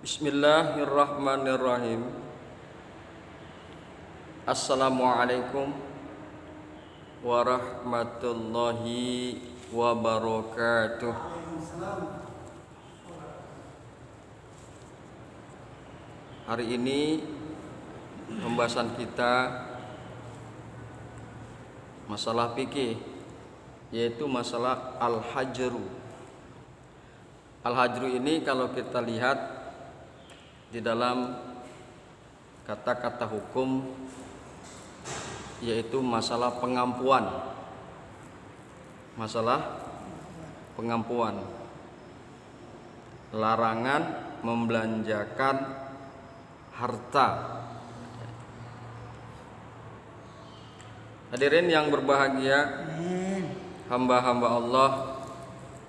Bismillahirrahmanirrahim. Assalamualaikum warahmatullahi wabarakatuh. Hari ini pembahasan kita masalah fikih, yaitu masalah al-hajru. Al-hajru ini kalau kita lihat di dalam kata-kata hukum, yaitu masalah pengampuan. Masalah pengampuan. Larangan membelanjakan harta. Hadirin yang berbahagia, hamba-hamba Allah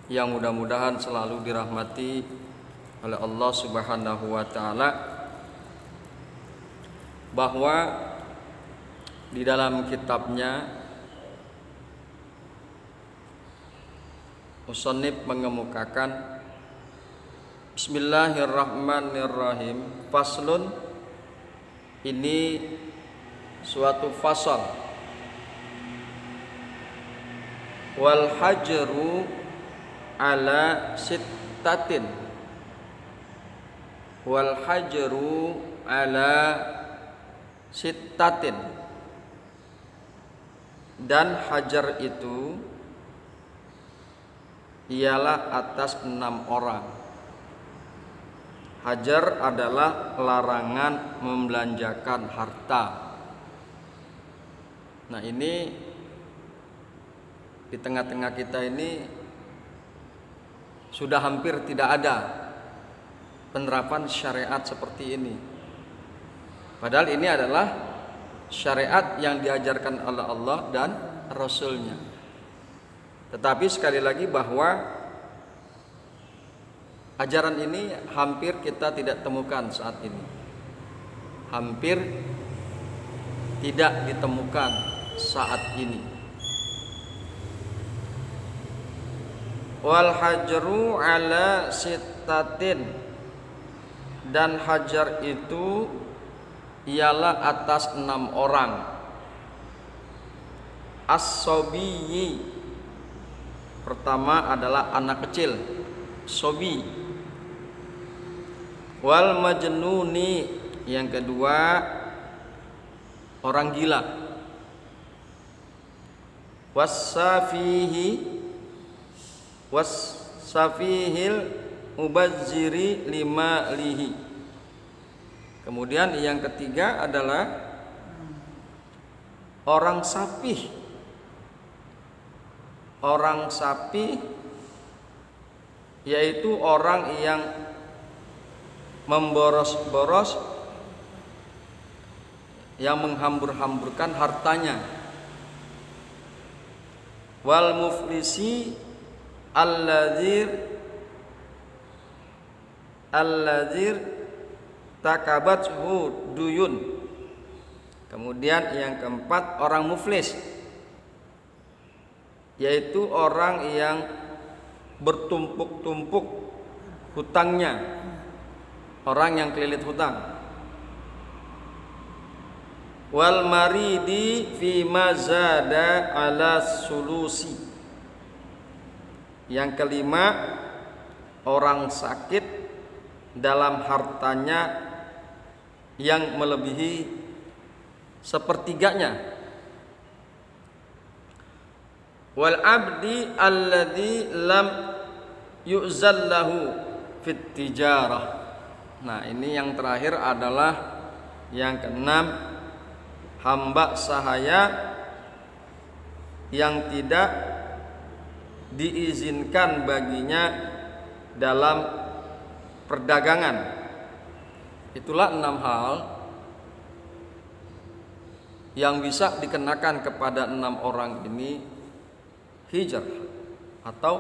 yang mudah-mudahan selalu dirahmati oleh Allah Subhanahu wa taala, bahwa di dalam kitabnya musannif mengemukakan Bismillahirrahmanirrahim, faslun, ini suatu fasal, wal hajru ala sittatin, wal hajru ala sittatin, dan hajar itu ialah atas 6 orang. Hajar adalah larangan membelanjakan harta. Nah, ini di tengah-tengah kita ini sudah hampir tidak ada penerapan syariat seperti ini. Padahal ini adalah syariat yang diajarkan oleh Allah dan Rasulnya. Tetapi sekali lagi bahwa ajaran ini hampir kita tidak temukan saat ini. Hampir tidak ditemukan saat ini. Wal hajru ala sittatin, dan hajar itu ialah atas 6 orang. As-sobiyyi, pertama adalah anak kecil, sobi. Wal majnuni, yang kedua orang gila. Wasafihil mubazziri lima lihi. Kemudian yang ketiga adalah orang sapih. Orang sapih yaitu orang yang memboros-boros, yang menghambur-hamburkan hartanya. Wal muflisi alladzir takabathu duyun. Kemudian yang keempat orang muflis, yaitu orang yang bertumpuk-tumpuk hutangnya, orang yang kelilit hutang. Wal maridi fi mazada ala sulusi. Yang kelima orang sakit dalam hartanya yang melebihi sepertiganya. Wal abdi alladzi lam yu'zallahu fit tijarah. Nah, ini yang terakhir adalah yang keenam, hamba sahaya yang tidak diizinkan baginya dalam perdagangan. Itulah 6 hal yang bisa dikenakan kepada 6 orang ini hijr atau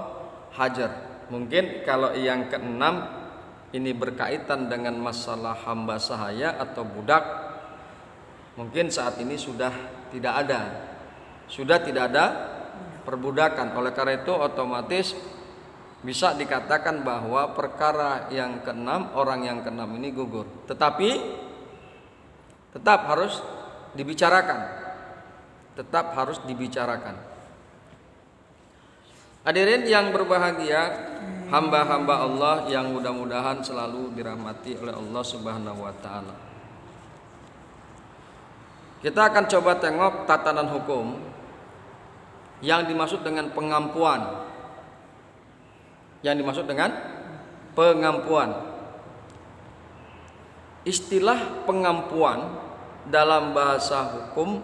hajar. Mungkin kalau yang keenam ini berkaitan dengan masalah hamba sahaya atau budak, mungkin saat ini sudah tidak ada perbudakan. Oleh karena itu otomatis bisa dikatakan bahwa perkara yang keenam, orang yang keenam ini gugur. Tetapi tetap harus dibicarakan. Tetap harus dibicarakan. Hadirin yang berbahagia, hamba-hamba Allah yang mudah-mudahan selalu dirahmati oleh Allah Subhanahu wa taala. Kita akan coba tengok tatanan hukum yang dimaksud dengan pengampuan. Yang dimaksud dengan pengampuan. Istilah pengampuan dalam bahasa hukum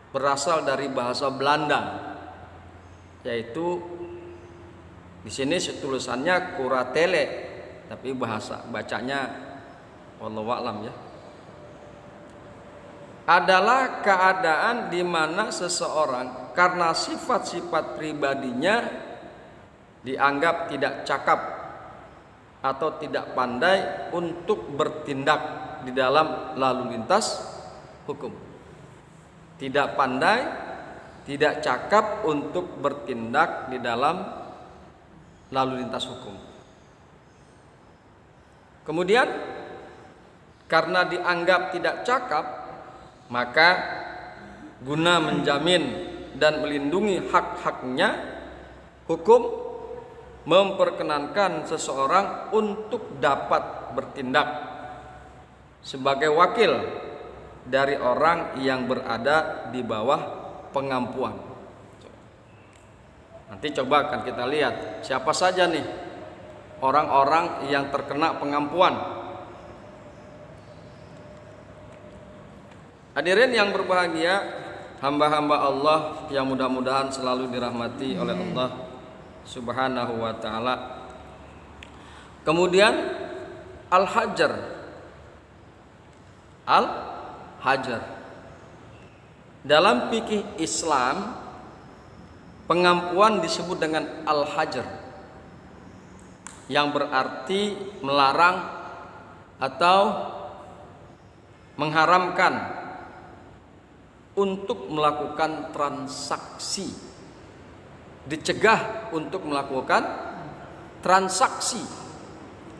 berasal dari bahasa Belanda, yaitu di sini tulisannya kuratele, tapi bahasa bacanya wallahu a'lam ya. Adalah keadaan di mana seseorang karena sifat-sifat pribadinya dianggap tidak cakap atau tidak pandai untuk bertindak di dalam lalu lintas hukum. Tidak pandai, tidak cakap untuk bertindak di dalam lalu lintas hukum. Kemudian karena dianggap tidak cakap, maka guna menjamin dan melindungi hak-haknya, hukum memperkenankan seseorang untuk dapat bertindak sebagai wakil dari orang yang berada di bawah pengampuan. Nanti coba akan kita lihat siapa saja nih orang-orang yang terkena pengampuan. Hadirin yang berbahagia, hamba-hamba Allah yang mudah-mudahan selalu dirahmati oleh Allah Subhanahu wa taala. Kemudian al-hajar. Al-hajar. Dalam fikih Islam, pengampuan disebut dengan al-hajar, yang berarti melarang atau mengharamkan untuk melakukan transaksi, dicegah untuk melakukan transaksi.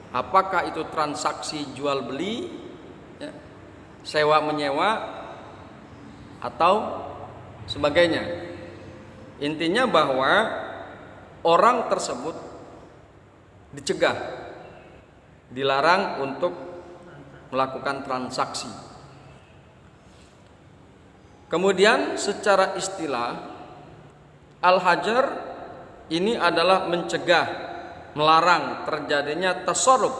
Apakah itu transaksi jual beli, ya, sewa menyewa, atau sebagainya. Intinya bahwa orang tersebut dicegah, dilarang untuk melakukan transaksi. Kemudian secara istilah, al-hajar ini adalah mencegah, melarang terjadinya tasarruf,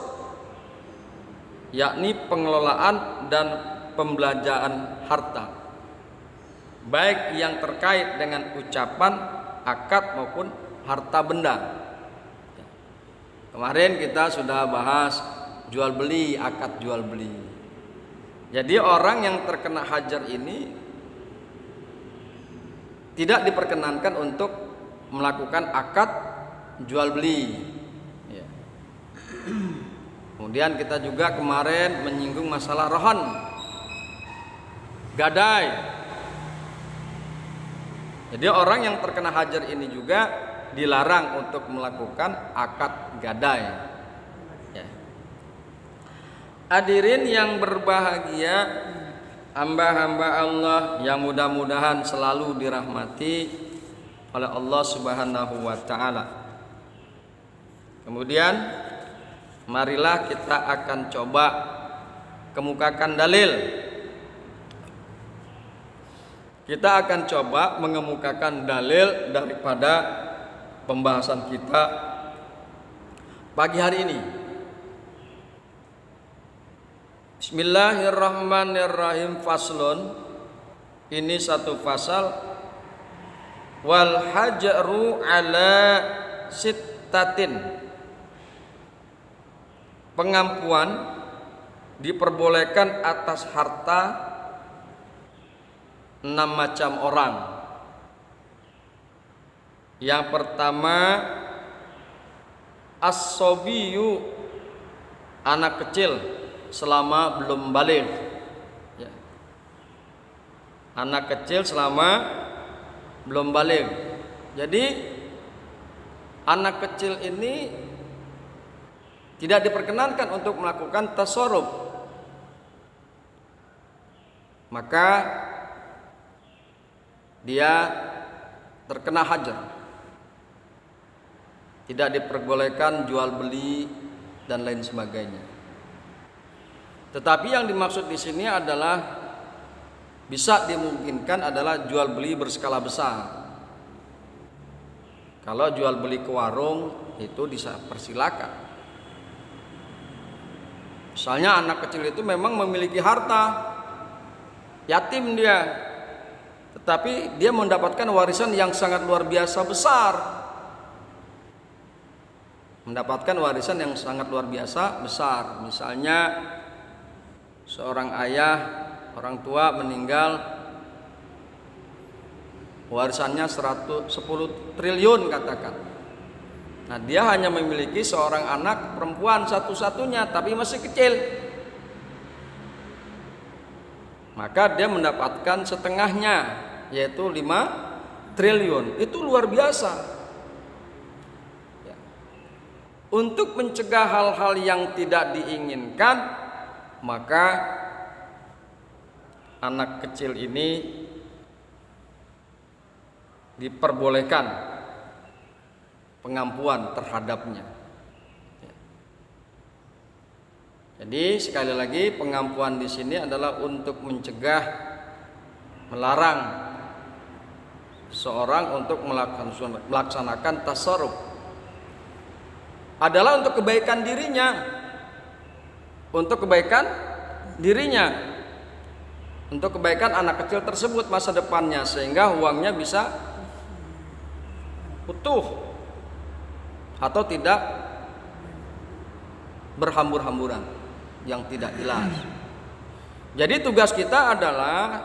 yakni pengelolaan dan pembelanjaan harta, baik yang terkait dengan ucapan, akad maupun harta benda. Kemarin kita sudah bahas jual beli, akad jual beli. Jadi orang yang terkena hajar ini tidak diperkenankan untuk melakukan akad jual beli. Ya. Kemudian kita juga kemarin menyinggung masalah rohan, gadai. Jadi orang yang terkena hajar ini juga dilarang untuk melakukan akad gadai. Ya. Hadirin yang berbahagia, hamba-hamba Allah yang mudah-mudahan selalu dirahmati oleh Allah Subhanahu wa taala. Kemudian marilah kita akan coba kemukakan dalil. Kita akan coba mengemukakan dalil daripada pembahasan kita pagi hari ini. Bismillahirrahmanirrahim. Faslun, ini satu fasal. Wal hajaru ala sittatin. Pengampuan diperbolehkan atas harta 6 macam orang. Yang pertama, as-sobiyu, anak kecil selama belum baligh, ya. Anak kecil selama belum baligh. Jadi anak kecil ini tidak diperkenankan untuk melakukan tasarruf, maka dia terkena hajar. Tidak diperbolehkan jual beli dan lain sebagainya. Tetapi yang dimaksud di sini adalah bisa dimungkinkan adalah jual beli berskala besar. Kalau jual beli ke warung itu dipersilakan. Misalnya anak kecil itu memang memiliki harta, yatim dia, tetapi dia mendapatkan warisan yang sangat luar biasa besar. Mendapatkan warisan yang sangat luar biasa besar. Misalnya seorang ayah, orang tua meninggal, warisannya 10 triliun katakan. Nah, dia hanya memiliki seorang anak perempuan satu-satunya, tapi masih kecil. Maka dia mendapatkan setengahnya, yaitu 5 triliun. Itu luar biasa. Ya. Untuk mencegah hal-hal yang tidak diinginkan, maka anak kecil ini diperbolehkan pengampuan terhadapnya. Jadi sekali lagi pengampuan di sini adalah untuk mencegah, melarang seorang untuk melaksanakan tasarruf. Adalah untuk kebaikan dirinya. Untuk kebaikan dirinya. Untuk kebaikan anak kecil tersebut masa depannya, sehingga uangnya bisa utuh atau tidak berhambur-hamburan yang tidak jelas. Jadi tugas kita adalah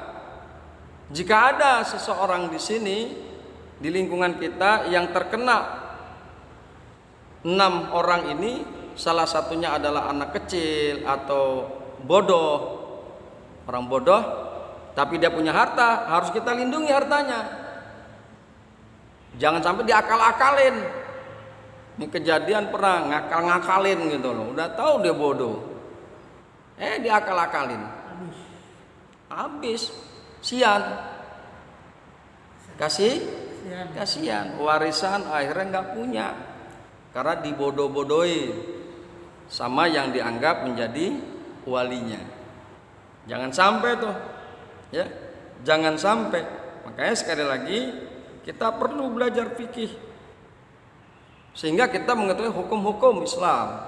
jika ada seseorang di sini di lingkungan kita yang terkena 6 orang ini, salah satunya adalah anak kecil atau bodoh, orang bodoh, tapi dia punya harta, harus kita lindungi hartanya. Jangan sampai diakal-akalin. Ini kejadian pernah ngakal-ngakalin gitu loh. Udah tahu dia bodoh, diakal-akalin. Habis sian. Kasihan. Warisan akhirnya nggak punya karena dibodoh-bodohi sama yang dianggap menjadi walinya. Jangan sampai tuh, ya. Jangan sampai. Makanya sekali lagi kita perlu belajar fikih sehingga kita mengetahui hukum-hukum Islam.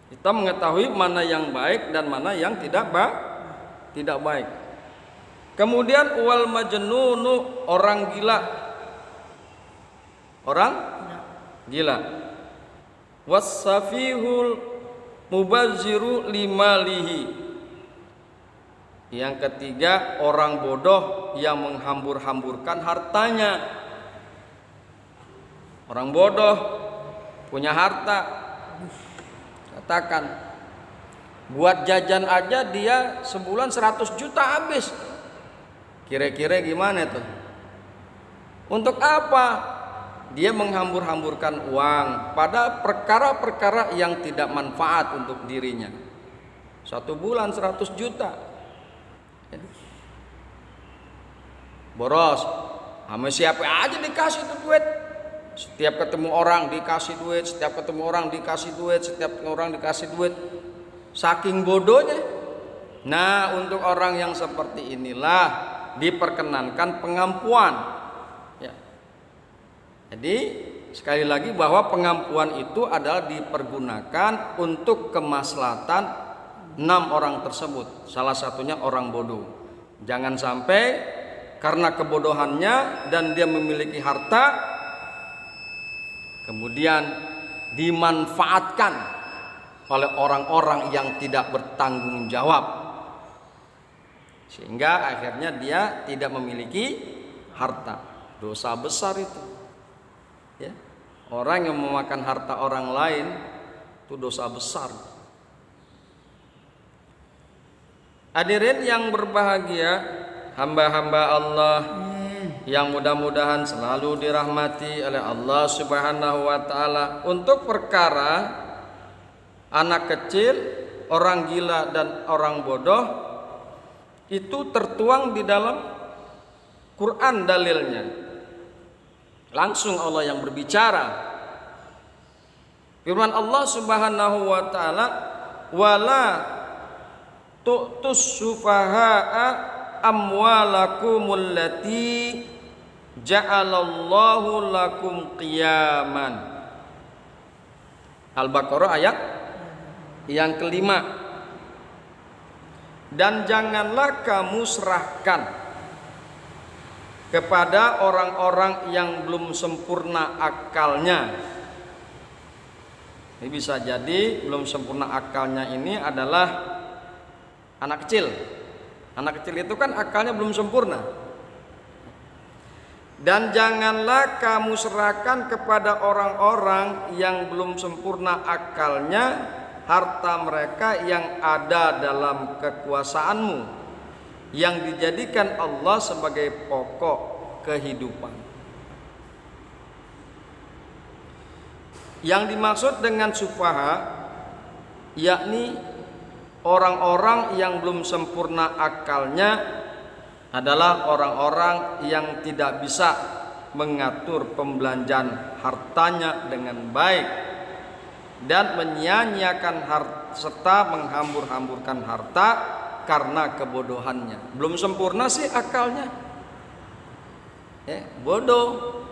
Kita mengetahui mana yang baik dan mana yang tidak baik. Kemudian wal majnunu, orang gila. Orang gila. Wasafihul mubazziru limalihi. Yang ketiga, orang bodoh yang menghambur-hamburkan hartanya. Orang bodoh punya harta, katakan buat jajan aja dia sebulan 100 juta habis. Kira-kira gimana tuh? Untuk apa dia menghambur-hamburkan uang pada perkara-perkara yang tidak manfaat untuk dirinya? 1 bulan 100 juta. Boros, sama siapa aja dikasih tuh duit. Setiap ketemu orang dikasih duit, setiap ketemu orang dikasih duit, setiap ketemu orang dikasih duit. Saking bodohnya. Nah, untuk orang yang seperti inilah diperkenankan pengampuan. Ya. Jadi sekali lagi bahwa pengampuan itu adalah dipergunakan untuk kemaslahatan 6 orang tersebut. Salah satunya orang bodoh. Jangan sampai karena kebodohannya dan dia memiliki harta, kemudian dimanfaatkan oleh orang-orang yang tidak bertanggung jawab, sehingga akhirnya dia tidak memiliki harta. Dosa besar itu, ya. Orang yang memakan harta orang lain itu dosa besar. Hadirin yang berbahagia, hamba-hamba Allah yang mudah-mudahan selalu dirahmati oleh Allah Subhanahu wa taala. Untuk perkara anak kecil, orang gila dan orang bodoh itu tertuang di dalam Quran dalilnya. Langsung Allah yang berbicara. Firman Allah Subhanahu wa taala, "Wala tu'tus sufaha'a amwalakumul lati ja'alallahu lakum qiyaman." Al-Baqarah ayat yang kelima. Dan janganlah kamu serahkan kepada orang-orang yang belum sempurna akalnya. Ini bisa jadi belum sempurna akalnya ini adalah anak kecil. Anak kecil itu kan akalnya belum sempurna. Dan janganlah kamu serahkan kepada orang-orang yang belum sempurna akalnya harta mereka yang ada dalam kekuasaanmu, yang dijadikan Allah sebagai pokok kehidupan. Yang dimaksud dengan sufaha yakni orang-orang yang belum sempurna akalnya adalah orang-orang yang tidak bisa mengatur pembelanjaan hartanya dengan baik dan menyia-nyiakan harta serta menghambur-hamburkan harta karena kebodohannya. Belum sempurna sih akalnya, bodoh,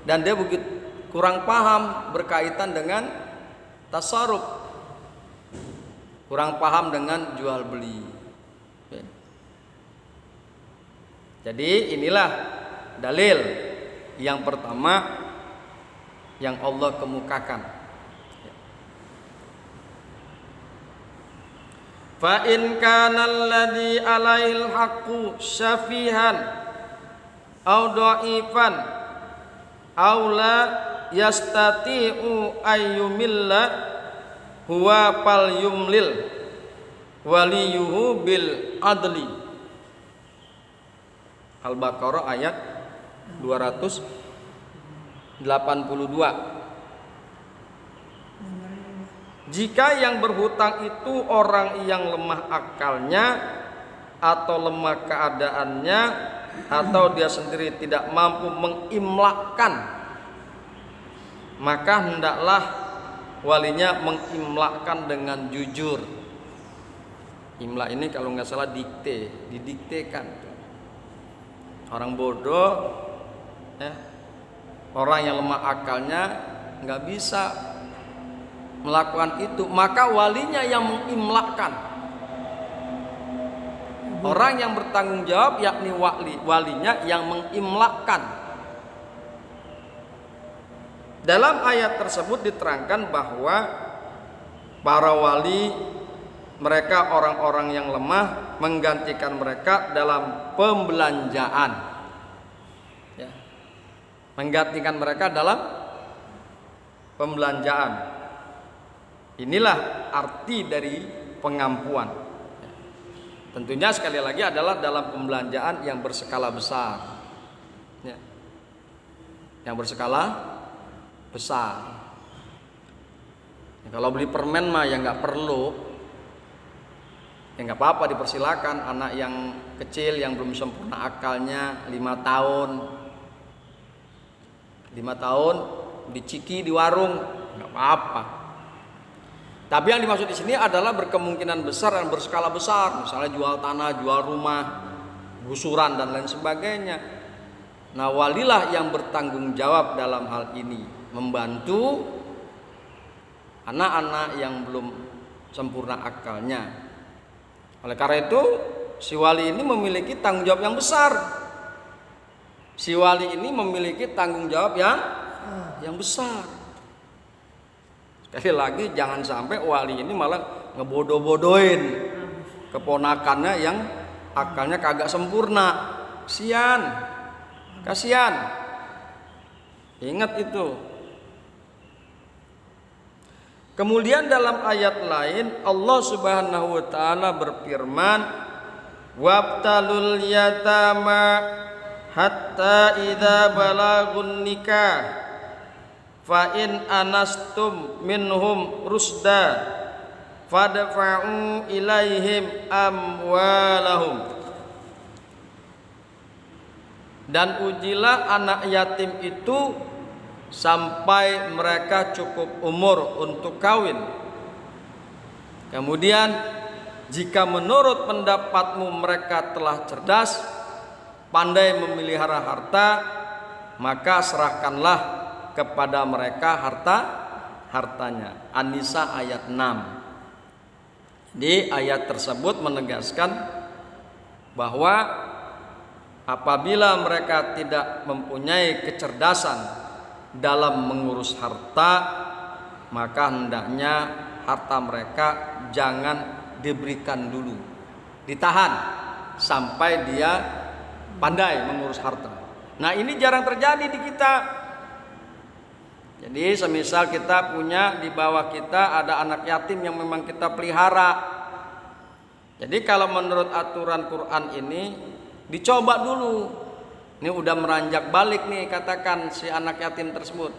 dan dia begitu kurang paham berkaitan dengan tasarruf, kurang paham dengan jual beli. Jadi inilah dalil yang pertama yang Allah kemukakan. Fa in kana alladhi alaihil haqqu syafihan aw dha'ifan aw la yastati'u ayyumilla huwa fal yumlil waliyuhu bil adli. Al-Baqarah ayat 282. Jika yang berhutang itu orang yang lemah akalnya atau lemah keadaannya atau dia sendiri tidak mampu mengimlakkan, maka hendaklah walinya mengimlakkan dengan jujur. Imla ini kalau nggak salah didiktekan. Orang bodoh, orang yang lemah akalnya nggak bisa melakukan itu, maka walinya yang mengimlakkan. Orang yang bertanggung jawab yakni walinya yang mengimlakkan. Dalam ayat tersebut diterangkan bahwa para wali, mereka orang-orang yang lemah, menggantikan mereka dalam pembelanjaan, menggantikan mereka dalam pembelanjaan. Inilah arti dari pengampuan. Tentunya sekali lagi adalah dalam pembelanjaan yang berskala besar, yang berskala besar. Kalau beli permen mah ya nggak perlu, ya nggak apa-apa, dipersilakan. Anak yang kecil yang belum sempurna akalnya 5 tahun diciki di warung nggak apa-apa. Tapi yang dimaksud di sini adalah berkemungkinan besar dan berskala besar, misalnya jual tanah, jual rumah, gusuran dan lain sebagainya. Nah, walilah yang bertanggung jawab dalam hal ini, membantu anak-anak yang belum sempurna akalnya. Oleh karena itu, si wali ini memiliki tanggung jawab yang besar. Si wali ini memiliki tanggung jawab yang besar. Sekali lagi, jangan sampai wali ini malah ngebodoh-bodohin keponakannya yang akalnya kagak sempurna. Kasihan. Ingat itu. Kemudian dalam ayat lain Allah Subhanahu wa taala berfirman, "Wabtalul yatama hatta idza balagun nikah fa in anastum minhum rusda fadfa'u ilaihim amwalahum. Dan ujilah anak yatim itu sampai mereka cukup umur untuk kawin. Kemudian jika menurut pendapatmu mereka telah cerdas, pandai memelihara harta, maka serahkanlah kepada mereka hartanya. An-Nisa ayat 6. Di ayat tersebut menegaskan bahwa apabila mereka tidak mempunyai kecerdasan dalam mengurus harta, maka hendaknya harta mereka jangan diberikan dulu, ditahan sampai dia pandai mengurus harta. Nah, ini jarang terjadi di kita. Jadi semisal kita punya di bawah kita ada anak yatim yang memang kita pelihara. Jadi kalau menurut aturan Quran ini dicoba dulu. Ini udah meranjak balik nih, katakan si anak yatim tersebut.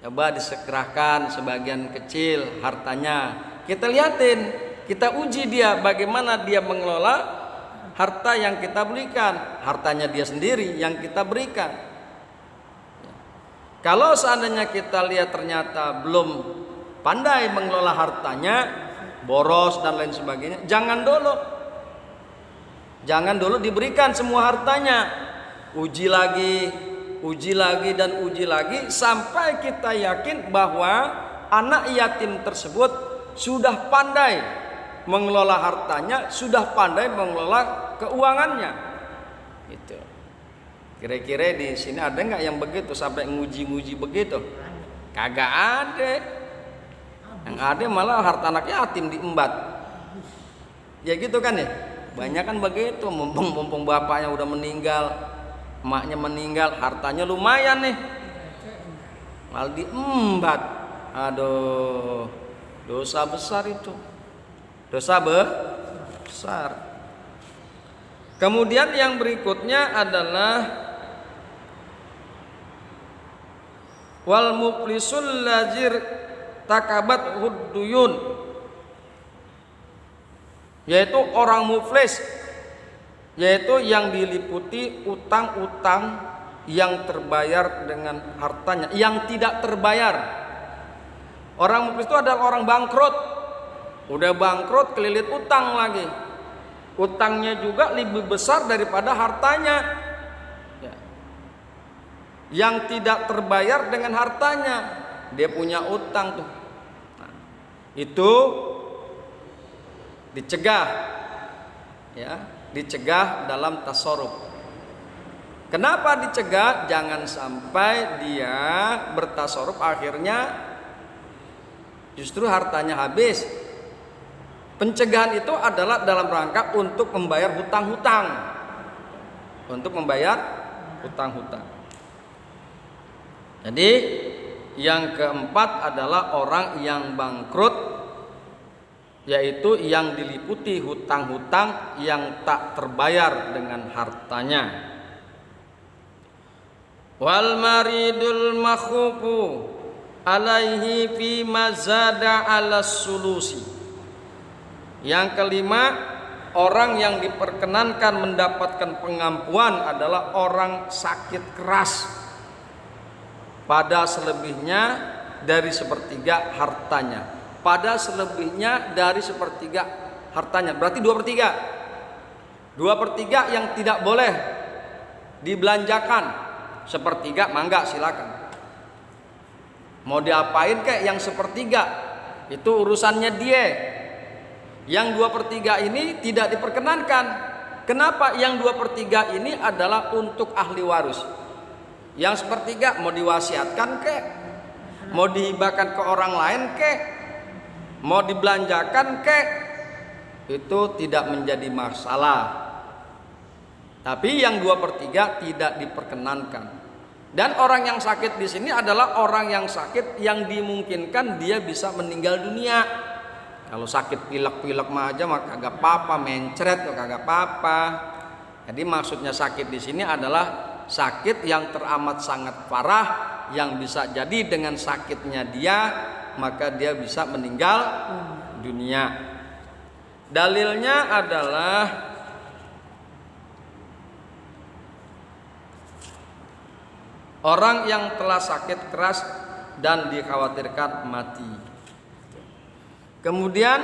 Coba disekerahkan sebagian kecil hartanya. Kita liatin, kita uji dia bagaimana dia mengelola harta yang kita berikan. Hartanya dia sendiri yang kita berikan. Kalau seandainya kita lihat ternyata belum pandai mengelola hartanya, boros dan lain sebagainya, jangan dulu diberikan semua hartanya. Uji lagi dan uji lagi sampai kita yakin bahwa anak yatim tersebut sudah pandai mengelola hartanya, sudah pandai mengelola keuangannya. Itu. Kira-kira di sini ada nggak yang begitu sampai nguji begitu? Kagak ada. Yang ada malah harta anak yatim diembat. Ya gitu kan ya. Banyak kan begitu. Mumpung bapaknya udah meninggal, emaknya meninggal, hartanya lumayan nih, malah diembat. Aduh, dosa besar itu. Dosa besar. Kemudian yang berikutnya adalah wal muflisul lazir takabat hudduyun, yaitu orang muflis, yaitu yang diliputi utang-utang yang terbayar dengan hartanya, yang tidak terbayar. Orang muflis itu adalah orang bangkrut, udah bangkrut kelilit utang lagi, utangnya juga lebih besar daripada hartanya. Yang tidak terbayar dengan hartanya, dia punya utang tuh. Nah, itu dicegah, ya, dicegah dalam tasarruf. Kenapa dicegah? Jangan sampai dia bertasarruf akhirnya justru hartanya habis. Pencegahan itu adalah dalam rangka untuk membayar hutang-hutang, untuk membayar hutang-hutang. Jadi yang keempat adalah orang yang bangkrut, yaitu yang diliputi hutang-hutang yang tak terbayar dengan hartanya. Wal maridul makhufu alaihi fi mazada alas sulusi. Yang kelima, orang yang diperkenankan mendapatkan pengampuan adalah orang sakit keras pada selebihnya dari sepertiga hartanya. Pada selebihnya dari sepertiga hartanya, berarti 2/3. 2/3 yang tidak boleh dibelanjakan, sepertiga mangga silakan. Mau diapain kek yang sepertiga, itu urusannya dia. Yang 2/3 ini tidak diperkenankan. Kenapa? Yang 2/3 ini adalah untuk ahli waris. Yang sepertiga mau diwasiatkan kek, mau dihibahkan ke orang lain kek, mau dibelanjakan kek, itu tidak menjadi masalah. Tapi yang 2/3 tidak diperkenankan. Dan orang yang sakit di sini adalah orang yang sakit yang dimungkinkan dia bisa meninggal dunia. Kalau sakit pilek-pilek mah aja mah kagak apa-apa, mencret kok kagak apa-apa. Jadi maksudnya sakit di sini adalah sakit yang teramat sangat parah, yang bisa jadi dengan sakitnya dia maka dia bisa meninggal dunia. Dalilnya adalah orang yang telah sakit keras dan dikhawatirkan mati. Kemudian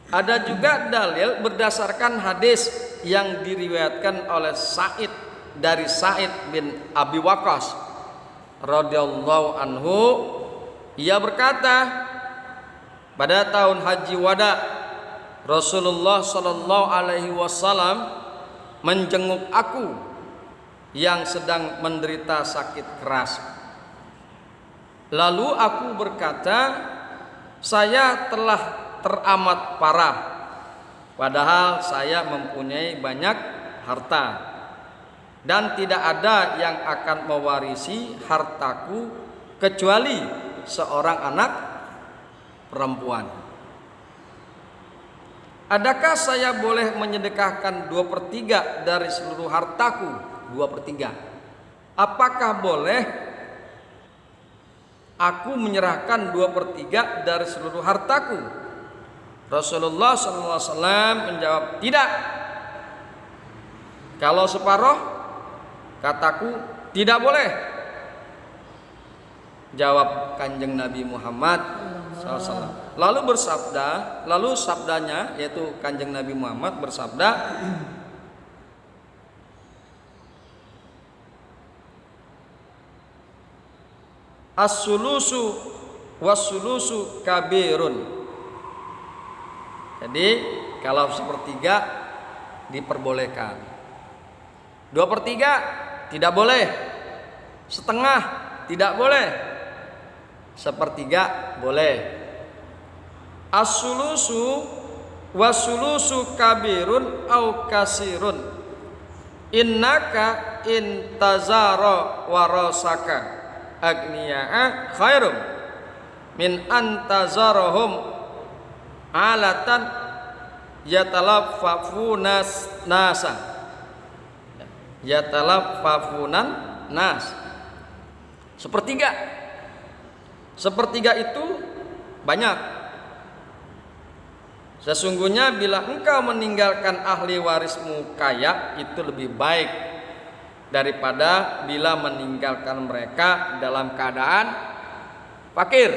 ada juga dalil berdasarkan hadis yang diriwayatkan oleh Sa'id dari Sa'id bin Abi Waqqas radhiyallahu anhu. Ia berkata, pada tahun Haji Wada Rasulullah sallallahu alaihi wasallam menjenguk aku yang sedang menderita sakit keras. Lalu aku berkata, saya telah teramat parah, padahal saya mempunyai banyak harta dan tidak ada yang akan mewarisi hartaku kecuali seorang anak perempuan. Adakah saya boleh menyedekahkan 2/3 dari seluruh hartaku? 2/3. Apakah boleh aku menyerahkan 2/3 dari seluruh hartaku? Rasulullah SAW menjawab, tidak. Kalau separuh, kataku tidak boleh. Jawab Kanjeng Nabi Muhammad SAW. Lalu sabdanya, yaitu Kanjeng Nabi Muhammad bersabda, as-sulusu was-sulusu kabirun. Jadi kalau 1/3 diperbolehkan, 2/3 tidak boleh, setengah tidak boleh, 1/3 boleh. As-sulusu was-sulusu kabirun au kasirun. Innaka intazara warasaka agniya'a khairum min antazarahum alatan yatalaffafunas nasa. Yatalaffafunan nas. 1/3. 1/3 itu banyak. Sesungguhnya bila engkau meninggalkan ahli warismu kaya, itu lebih baik daripada bila meninggalkan mereka dalam keadaan fakir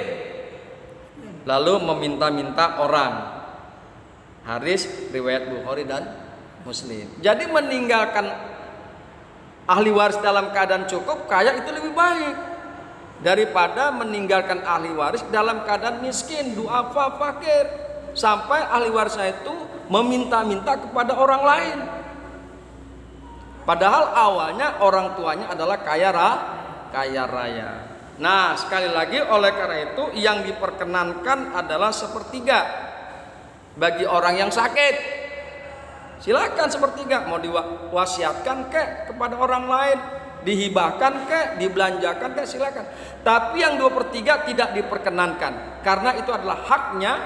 lalu meminta-minta orang. Hadis riwayat Bukhari dan Muslim. Jadi meninggalkan ahli waris dalam keadaan cukup kaya itu lebih baik daripada meninggalkan ahli waris dalam keadaan miskin, duafa, fakir, sampai ahli warisnya itu meminta-minta kepada orang lain. Padahal awalnya orang tuanya adalah kaya raya. Nah, sekali lagi oleh karena itu yang diperkenankan adalah 1/3 bagi orang yang sakit. Silakan 1/3, mau diwasiatkan kek kepada orang lain, dihibahkan kek, dibelanjakan kek, silakan. Tapi yang 2/3 tidak diperkenankan karena itu adalah haknya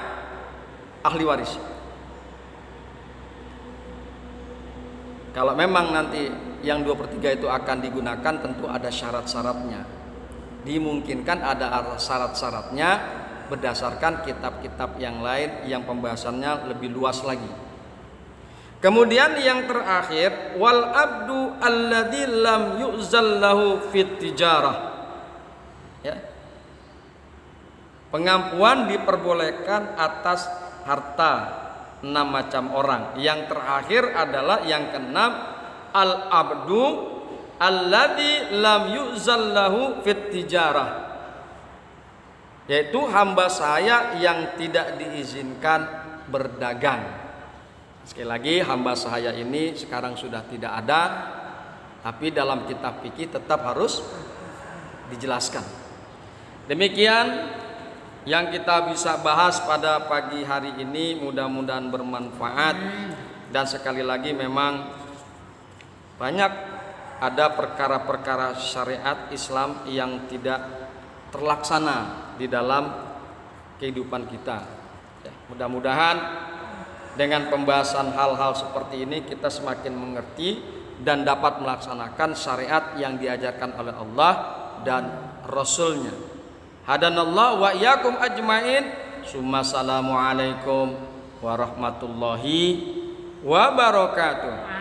ahli waris. Kalau memang nanti yang 2/3 itu akan digunakan, tentu ada syarat-syaratnya. Dimungkinkan ada syarat-syaratnya berdasarkan kitab-kitab yang lain yang pembahasannya lebih luas lagi. Kemudian yang terakhir, wal abdu alladzi lam yu'zal lahu fit tijarah. Ya. Pengampuan diperbolehkan atas harta 6 macam orang. Yang terakhir adalah yang keenam, al abdu alladzi lam yu'zal lahu fit tijarah. Yaitu hamba saya yang tidak diizinkan berdagang. Sekali lagi, hamba saya ini sekarang sudah tidak ada, tapi dalam kitab fikih tetap harus dijelaskan. Demikian yang kita bisa bahas pada pagi hari ini, mudah-mudahan bermanfaat. Dan sekali lagi memang banyak ada perkara-perkara syariat Islam yang tidak terlaksana di dalam kehidupan kita. Mudah-mudahan dengan pembahasan hal-hal seperti ini kita semakin mengerti dan dapat melaksanakan syariat yang diajarkan oleh Allah dan Rasulnya. Hadanallah wa iyyakum ajmain. Assalamualaikum warahmatullahi wabarakatuh.